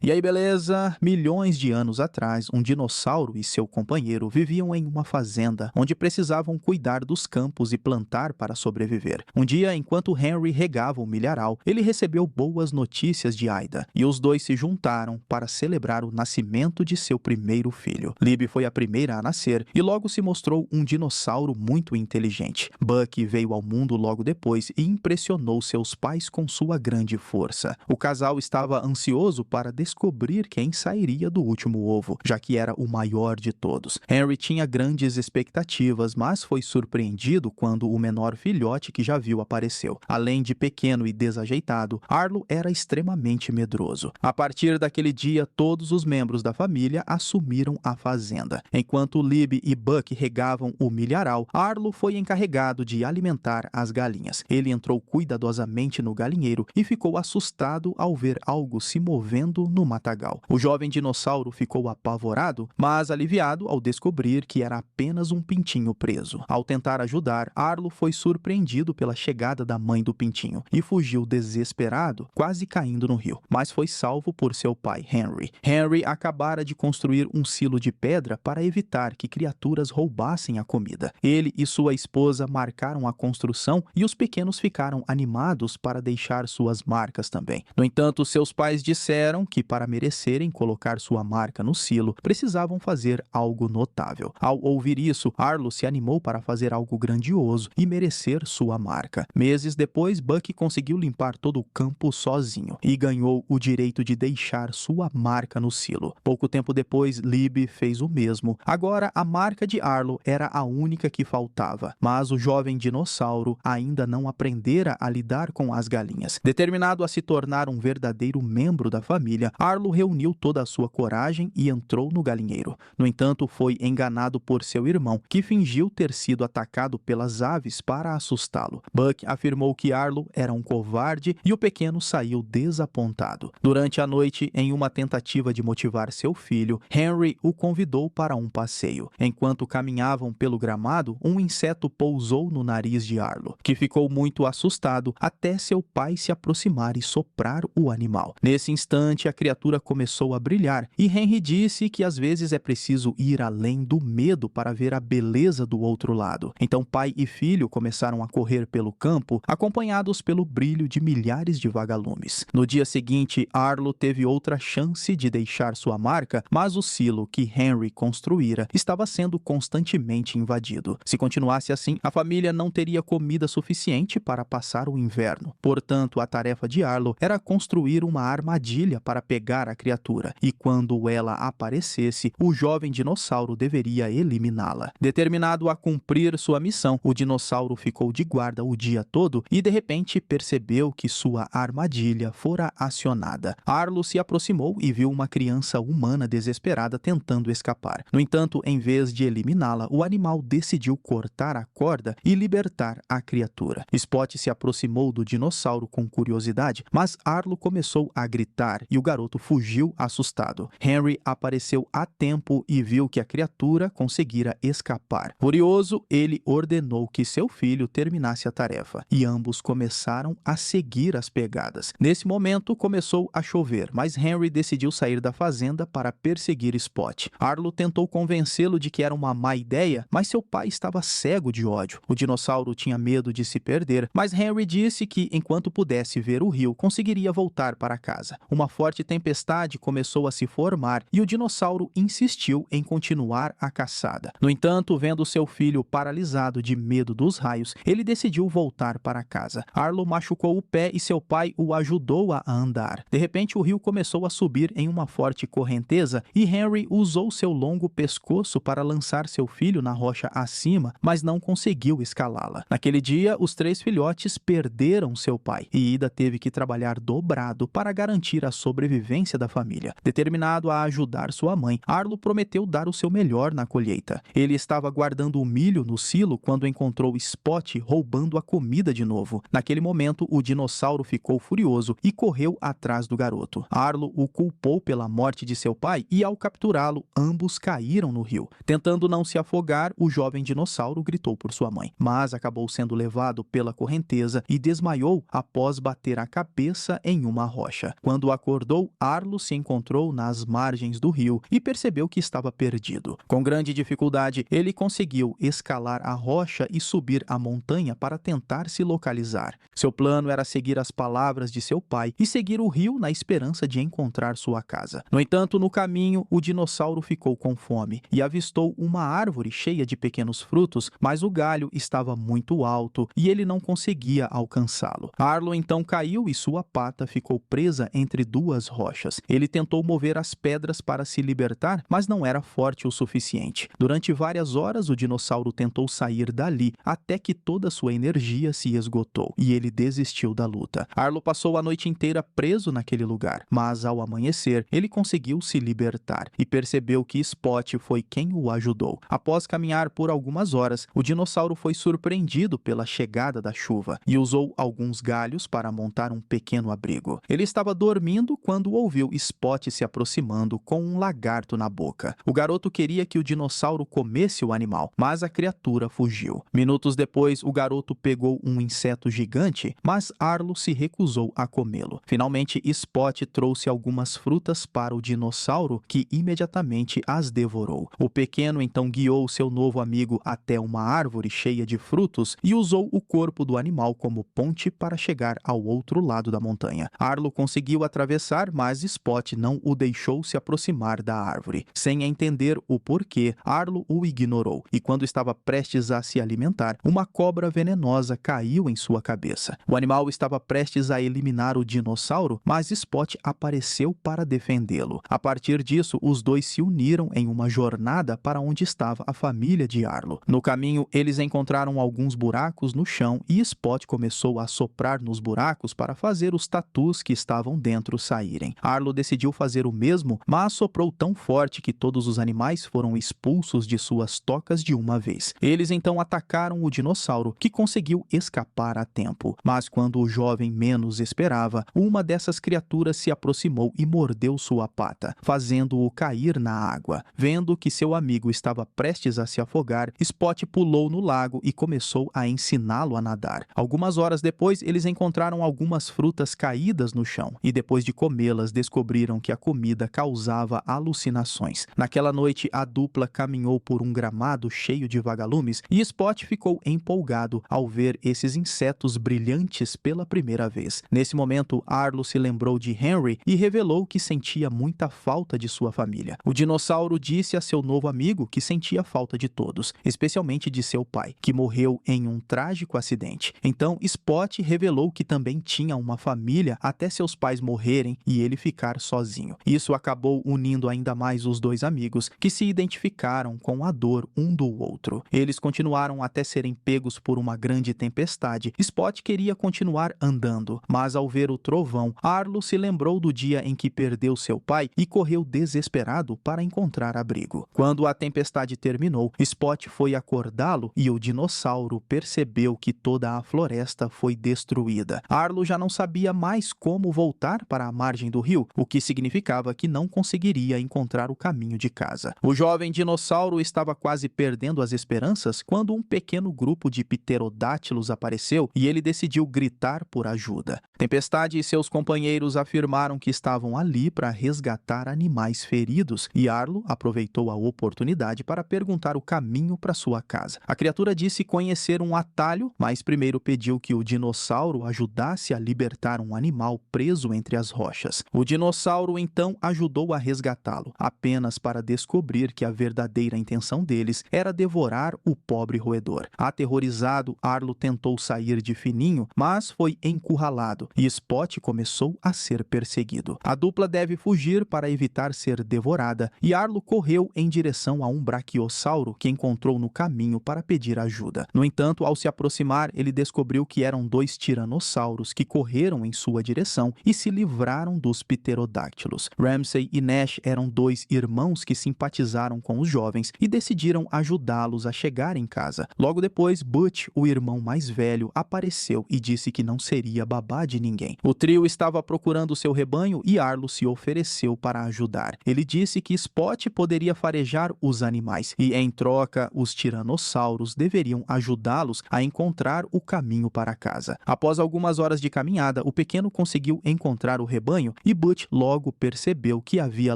E aí, beleza? Milhões de anos atrás, um dinossauro e seu companheiro viviam em uma fazenda onde precisavam cuidar dos campos e plantar para sobreviver. Um dia, enquanto Henry regava o milharal, ele recebeu boas notícias de Aida, e os dois se juntaram para celebrar o nascimento de seu primeiro filho. Libby foi a primeira a nascer e logo se mostrou um dinossauro muito inteligente. Buck veio ao mundo logo depois e impressionou seus pais com sua grande força. O casal estava ansioso para descobrir quem sairia do último ovo, já que era o maior de todos. Henry tinha grandes expectativas, mas foi surpreendido quando o menor filhote que já viu apareceu. Além de pequeno e desajeitado, Arlo era extremamente medroso. A partir daquele dia, todos os membros da família assumiram a fazenda. Enquanto Libby e Buck regavam o milharal, Arlo foi encarregado de alimentar as galinhas. Ele entrou cuidadosamente no galinheiro e ficou assustado ao ver algo se movendo no matagal. O jovem dinossauro ficou apavorado, mas aliviado ao descobrir que era apenas um pintinho preso. Ao tentar ajudar, Arlo foi surpreendido pela chegada da mãe do pintinho e fugiu desesperado, quase caindo no rio, mas foi salvo por seu pai, Henry. Henry acabara de construir um silo de pedra para evitar que criaturas roubassem a comida. Ele e sua esposa marcaram a construção e os pequenos ficaram animados para deixar suas marcas também. No entanto, seus pais disseram que para merecerem colocar sua marca no silo, precisavam fazer algo notável. Ao ouvir isso, Arlo se animou para fazer algo grandioso e merecer sua marca. Meses depois, Buck conseguiu limpar todo o campo sozinho e ganhou o direito de deixar sua marca no silo. Pouco tempo depois, Libby fez o mesmo. Agora, a marca de Arlo era a única que faltava, mas o jovem dinossauro ainda não aprendera a lidar com as galinhas. Determinado a se tornar um verdadeiro membro da família, Arlo reuniu toda a sua coragem e entrou no galinheiro. No entanto, foi enganado por seu irmão, que fingiu ter sido atacado pelas aves para assustá-lo. Buck afirmou que Arlo era um covarde e o pequeno saiu desapontado. Durante a noite, em uma tentativa de motivar seu filho, Henry o convidou para um passeio. Enquanto caminhavam pelo gramado, um inseto pousou no nariz de Arlo, que ficou muito assustado até seu pai se aproximar e soprar o animal. Nesse instante, a criatura começou a brilhar e Henry disse que às vezes é preciso ir além do medo para ver a beleza do outro lado. Então pai e filho começaram a correr pelo campo, acompanhados pelo brilho de milhares de vagalumes. No dia seguinte, Arlo teve outra chance de deixar sua marca, mas o silo que Henry construíra estava sendo constantemente invadido. Se continuasse assim, a família não teria comida suficiente para passar o inverno. Portanto, a tarefa de Arlo era construir uma armadilha para pegar a criatura, e quando ela aparecesse, o jovem dinossauro deveria eliminá-la. Determinado a cumprir sua missão, o dinossauro ficou de guarda o dia todo e de repente percebeu que sua armadilha fora acionada. Arlo se aproximou e viu uma criança humana desesperada tentando escapar. No entanto, em vez de eliminá-la, o animal decidiu cortar a corda e libertar a criatura. Spot se aproximou do dinossauro com curiosidade, mas Arlo começou a gritar e o garoto fugiu assustado. Henry apareceu a tempo e viu que a criatura conseguira escapar. Furioso, ele ordenou que seu filho terminasse a tarefa e ambos começaram a seguir as pegadas. Nesse momento, começou a chover, mas Henry decidiu sair da fazenda para perseguir Spot. Arlo tentou convencê-lo de que era uma má ideia, mas seu pai estava cego de ódio. O dinossauro tinha medo de se perder, mas Henry disse que, enquanto pudesse ver o rio, conseguiria voltar para casa. Uma forte tempestade começou a se formar e o dinossauro insistiu em continuar a caçada. No entanto, vendo seu filho paralisado de medo dos raios, ele decidiu voltar para casa. Arlo machucou o pé e seu pai o ajudou a andar. De repente, o rio começou a subir em uma forte correnteza e Henry usou seu longo pescoço para lançar seu filho na rocha acima, mas não conseguiu escalá-la. Naquele dia, os três filhotes perderam seu pai e Ida teve que trabalhar dobrado para garantir a sobrevivência da família. Determinado a ajudar sua mãe, Arlo prometeu dar o seu melhor na colheita. Ele estava guardando o milho no silo quando encontrou Spot roubando a comida de novo. Naquele momento, o dinossauro ficou furioso e correu atrás do garoto. Arlo o culpou pela morte de seu pai e, ao capturá-lo, ambos caíram no rio. Tentando não se afogar, o jovem dinossauro gritou por sua mãe, mas acabou sendo levado pela correnteza e desmaiou após bater a cabeça em uma rocha. Quando acordou, Arlo se encontrou nas margens do rio e percebeu que estava perdido. Com grande dificuldade, ele conseguiu escalar a rocha e subir a montanha para tentar se localizar. Seu plano era seguir as palavras de seu pai e seguir o rio na esperança de encontrar sua casa. No entanto, no caminho, o dinossauro ficou com fome e avistou uma árvore cheia de pequenos frutos, mas o galho estava muito alto e ele não conseguia alcançá-lo. Arlo então caiu e sua pata ficou presa entre duas rochas. Ele tentou mover as pedras para se libertar, mas não era forte o suficiente. Durante várias horas, o dinossauro tentou sair dali até que toda sua energia se esgotou e ele desistiu da luta. Arlo passou a noite inteira preso naquele lugar, mas ao amanhecer, ele conseguiu se libertar e percebeu que Spot foi quem o ajudou. Após caminhar por algumas horas, o dinossauro foi surpreendido pela chegada da chuva e usou alguns galhos para montar um pequeno abrigo. Ele estava dormindo quando ouviu Spot se aproximando com um lagarto na boca. O garoto queria que o dinossauro comesse o animal, mas a criatura fugiu. Minutos depois, o garoto pegou um inseto gigante, mas Arlo se recusou a comê-lo. Finalmente, Spot trouxe algumas frutas para o dinossauro, que imediatamente as devorou. O pequeno então guiou seu novo amigo até uma árvore cheia de frutos e usou o corpo do animal como ponte para chegar ao outro lado da montanha. Arlo conseguiu atravessar, mas Spot não o deixou se aproximar da árvore. Sem entender o porquê, Arlo o ignorou e quando estava prestes a se alimentar, uma cobra venenosa caiu em sua cabeça. O animal estava prestes a eliminar o dinossauro, mas Spot apareceu para defendê-lo. A partir disso, os dois se uniram em uma jornada para onde estava a família de Arlo. No caminho, eles encontraram alguns buracos no chão e Spot começou a soprar nos buracos para fazer os tatus que estavam dentro saírem. Arlo decidiu fazer o mesmo, mas soprou tão forte que todos os animais foram expulsos de suas tocas de uma vez. Eles então atacaram o dinossauro, que conseguiu escapar a tempo. Mas quando o jovem menos esperava, uma dessas criaturas se aproximou e mordeu sua pata, fazendo-o cair na água. Vendo que seu amigo estava prestes a se afogar, Spot pulou no lago e começou a ensiná-lo a nadar. Algumas horas depois, eles encontraram algumas frutas caídas no chão e depois de comê-las, descobriram que a comida causava alucinações. Naquela noite, a dupla caminhou por um gramado cheio de vagalumes e Spot ficou empolgado ao ver esses insetos brilhantes pela primeira vez. Nesse momento, Arlo se lembrou de Henry e revelou que sentia muita falta de sua família. O dinossauro disse a seu novo amigo que sentia falta de todos, especialmente de seu pai, que morreu em um trágico acidente. Então, Spot revelou que também tinha uma família até seus pais morrerem e ele ficar sozinho. Isso acabou unindo ainda mais os dois amigos, que se identificaram com a dor um do outro. Eles continuaram até serem pegos por uma grande tempestade. Spot queria continuar andando, mas ao ver o trovão, Arlo se lembrou do dia em que perdeu seu pai e correu desesperado para encontrar abrigo. Quando a tempestade terminou, Spot foi acordá-lo e o dinossauro percebeu que toda a floresta foi destruída. Arlo já não sabia mais como voltar para a margem do rio, o que significava que não conseguiria encontrar o caminho de casa. O jovem dinossauro estava quase perdendo as esperanças quando um pequeno grupo de pterodátilos apareceu e ele decidiu gritar por ajuda. Tempestade e seus companheiros afirmaram que estavam ali para resgatar animais feridos e Arlo aproveitou a oportunidade para perguntar o caminho para sua casa. A criatura disse conhecer um atalho, mas primeiro pediu que o dinossauro ajudasse a libertar um animal preso entre as rochas. O dinossauro então ajudou a resgatá-lo, apenas para descobrir que a verdadeira intenção deles era devorar o pobre roedor. Aterrorizado, Arlo tentou sair de fininho, mas foi encurralado e Spot começou a ser perseguido. A dupla deve fugir para evitar ser devorada e Arlo correu em direção a um braquiossauro que encontrou no caminho para pedir ajuda. No entanto, ao se aproximar, ele descobriu que eram dois tiranossauros que correram em sua direção e se livraram dos pterodáctilos. Ramsay e Nash eram dois irmãos que simpatizaram com os jovens e decidiram ajudá-los a chegar em casa. Logo depois, Butch, o irmão mais velho, apareceu e disse que não seria babá de ninguém. O trio estava procurando seu rebanho e Arlo se ofereceu para ajudar. Ele disse que Spot poderia farejar os animais e, em troca, os tiranossauros deveriam ajudá-los a encontrar o caminho para casa. Após algumas horas de caminhada, o pequeno conseguiu encontrar o rebanho e Butch logo percebeu que havia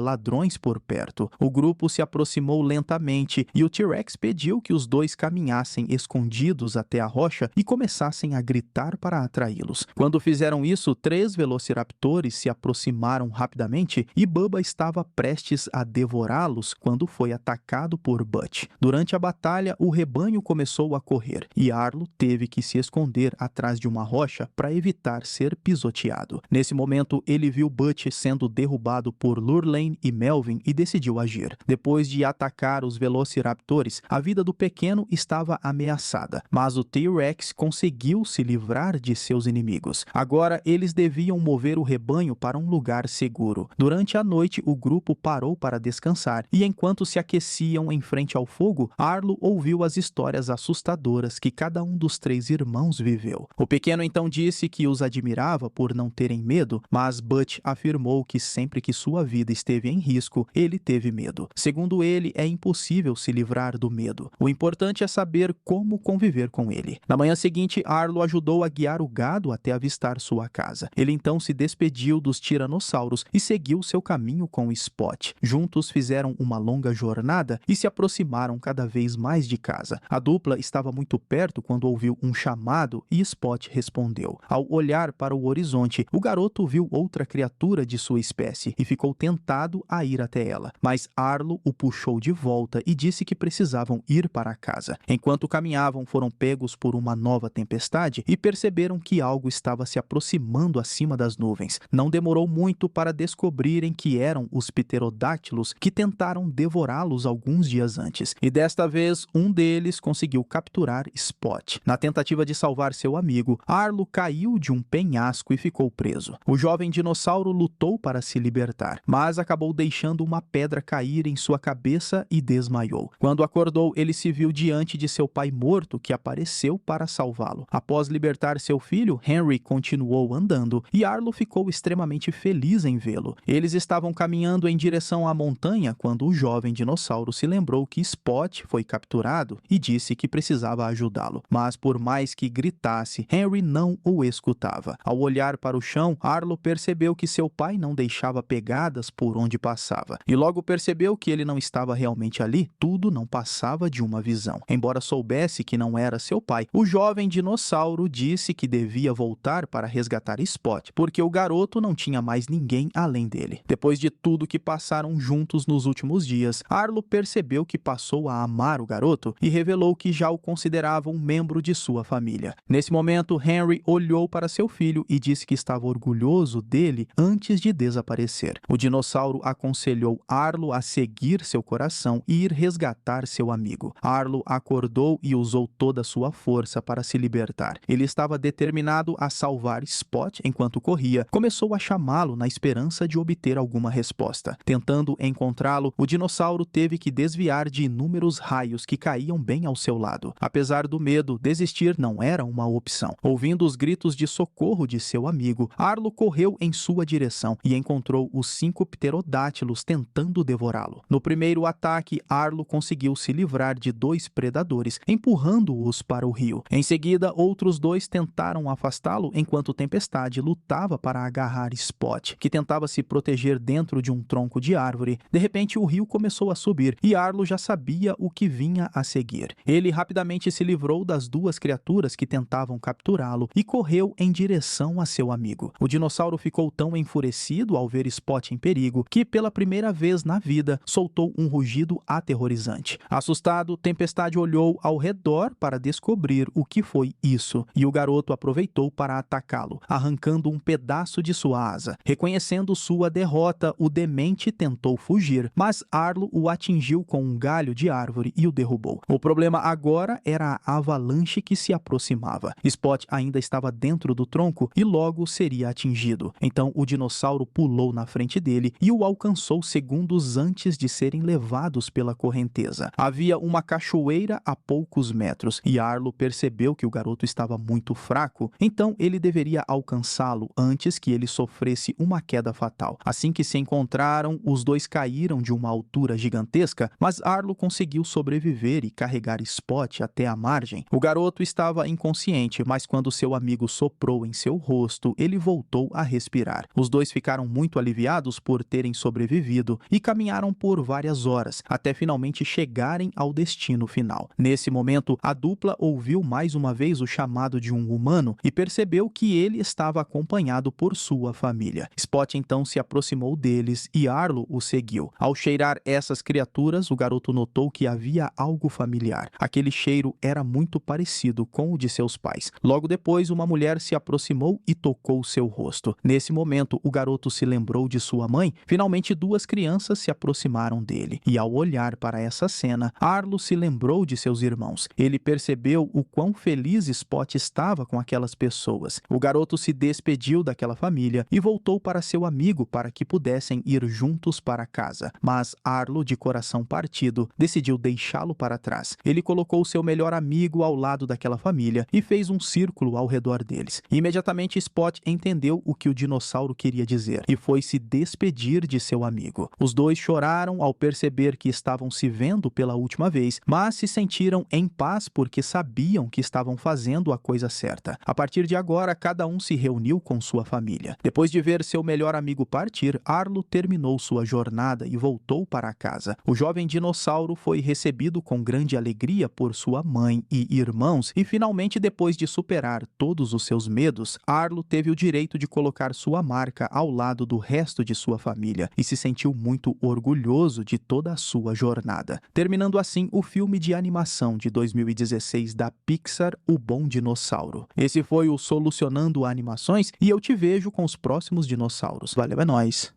ladrões por perto. O grupo se aproximou lentamente e o T-Rex pediu que os dois caminhassem escondidos até a rocha e começassem a gritar para atraí-los. Quando fizeram isso, 3 velociraptores se aproximaram rapidamente e Bubba estava prestes a devorá-los quando foi atacado por Butch. Durante a batalha, o rebanho começou a correr e Arlo teve que se esconder atrás de uma rocha para evitar ser pisoteado. Nesse momento, ele viu Butch sendo derrubado por Lurleen e Melvin e decidiu agir. Depois de atacar os velociraptores, a vida do pequeno estava ameaçada, mas o T-Rex conseguiu se livrar de seus inimigos. Agora, eles deviam mover o rebanho para um lugar seguro. Durante a noite, o grupo parou para descansar e enquanto se aqueciam em frente ao fogo, Arlo ouviu as histórias assustadoras que cada um dos 3 irmãos viveu. O pequeno então disse que os admirava por não terem medo, mas Butch afirmou que sempre que sua vida esteve em risco, ele teve medo. Segundo ele, é impossível se livrar do medo. O importante é saber como conviver com ele. Na manhã seguinte, Arlo ajudou a guiar o gado até avistar sua casa. Ele então se despediu dos tiranossauros e seguiu seu caminho com Spot. Juntos fizeram uma longa jornada e se aproximaram cada vez mais de casa. A dupla estava muito perto quando ouviu um chamado e Spot respondeu. Ao olhar para o horizonte, o garoto viu outra criatura de sua espécie e ficou tentado a ir até ela. Mas Arlo o puxou de volta e disse que precisavam ir para casa. Enquanto caminhavam, foram pegos por uma nova tempestade e perceberam que algo estava se aproximando acima das nuvens. Não demorou muito para descobrirem que eram os pterodáctilos que tentaram devorá-los alguns dias antes. E desta vez, um deles conseguiu capturar Spot. Na tentativa de salvar seu amigo, Arlo caiu de um penhasco e ficou preso. O jovem dinossauro lutou para se libertar, mas acabou deixando uma pedra cair em sua cabeça e desmaiou. Quando acordou, ele se viu diante de seu pai morto, que apareceu para salvá-lo. Após libertar seu filho, Henry continuou andando e Arlo ficou extremamente feliz em vê-lo. Eles estavam caminhando em direção à montanha quando o jovem dinossauro se lembrou que Spot foi capturado e disse que precisava ajudá-lo. Mas por mais que gritasse, Henry não o escutava. Ao olhar para o chão, Arlo percebeu que seu pai não deixava pegadas por onde passava. E logo percebeu que ele não estava realmente ali. Tudo não passava de uma visão. Embora soubesse que não era seu pai, o jovem dinossauro disse que devia voltar para resgatar Spot, porque o garoto não tinha mais ninguém além dele. Depois de tudo que passaram juntos nos últimos dias, Arlo percebeu que passou a amar o garoto e revelou que já o considerava um membro de sua família. Nesse momento, Henry olhou para seu filho e disse que estava orgulhoso dele antes de desaparecer. O dinossauro aconselhou Arlo a seguir seu coração e ir resgatar seu amigo. Arlo acordou e usou toda a sua força para se libertar. Ele estava determinado a salvar Spot enquanto corria. Começou a chamá-lo na esperança de obter alguma resposta. Tentando encontrá-lo, o dinossauro teve que desviar de inúmeros raios que caíam bem ao seu lado. Apesar do medo, desistir não era uma opção. Ouvindo os gritos de socorro de seu amigo, Arlo correu em sua direção e encontrou os 5 pterodátilos tentando devorá-lo. No primeiro ataque, Arlo conseguiu se livrar de 2 predadores, empurrando-os para o rio. Em seguida, outros 2 tentaram afastá-lo enquanto Tempestade lutava para agarrar Spot, que tentava se proteger dentro de um tronco de árvore. De repente, o rio começou a subir e Arlo já sabia o que vinha a seguir. Ele rapidamente se livrou das 2 criaturas que tentavam capturá-lo e correu em direção a seu amigo. O dinossauro ficou tão enfurecido ao ver Spot em perigo que, pela primeira vez na vida, soltou um rugido aterrorizante. Assustado, Tempestade olhou ao redor para descobrir o que foi isso, e o garoto aproveitou para atacá-lo, arrancando um pedaço de sua asa. Reconhecendo sua derrota, o demente tentou fugir, mas Arlo o atingiu com um galho de árvore e o derrubou. O problema agora era a avalanche que se aproximava. Spot ainda estava dentro do tronco e logo seria atingido. Então o dinossauro pulou na frente dele e o alcançou segundos antes de serem levados pela correnteza. Havia uma cachoeira a poucos metros e Arlo percebeu que o garoto estava muito fraco, então ele deveria alcançá-lo antes que ele sofresse uma queda fatal. Assim que se encontraram, os 2 caíram de uma altura gigantesca, mas Arlo conseguiu sobreviver e carregar Spot até a margem. O garoto estava inconsciente, mas quando seu amigo soprou em seu rosto, ele voltou a respirar. Os Os dois ficaram muito aliviados por terem sobrevivido e caminharam por várias horas, até finalmente chegarem ao destino final. Nesse momento, a dupla ouviu mais uma vez o chamado de um humano e percebeu que ele estava acompanhado por sua família. Spot então se aproximou deles e Arlo o seguiu. Ao cheirar essas criaturas, o garoto notou que havia algo familiar. Aquele cheiro era muito parecido com o de seus pais. Logo depois, uma mulher se aproximou e tocou seu rosto. Nesse momento, o garoto se lembrou de sua mãe. Finalmente, duas crianças se aproximaram dele. E ao olhar para essa cena, Arlo se lembrou de seus irmãos. Ele percebeu o quão feliz Spot estava com aquelas pessoas. O garoto se despediu daquela família e voltou para seu amigo para que pudessem ir juntos para casa. Mas Arlo, de coração partido, decidiu deixá-lo para trás. Ele colocou seu melhor amigo ao lado daquela família e fez um círculo ao redor deles. Imediatamente Spot entendeu o que o dinossauro queria dizer e foi se despedir de seu amigo. Os dois choraram ao perceber que estavam se vendo pela última vez, mas se sentiram em paz porque sabiam que estavam fazendo a coisa certa. A partir de agora, cada um se reuniu com sua família. Depois de ver seu melhor amigo partir, Arlo terminou sua jornada e voltou para casa. O jovem dinossauro foi recebido com grande alegria por sua mãe e irmãos e finalmente, depois de superar todos os seus medos, Arlo teve o direito de colocar sua marca ao lado do resto de sua família e se sentiu muito orgulhoso de toda a sua jornada. Terminando assim o filme de animação de 2016 da Pixar, O Bom Dinossauro. Esse foi o Solucionando Animações e eu te vejo com os próximos dinossauros. Valeu, é nóis.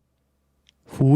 Fui.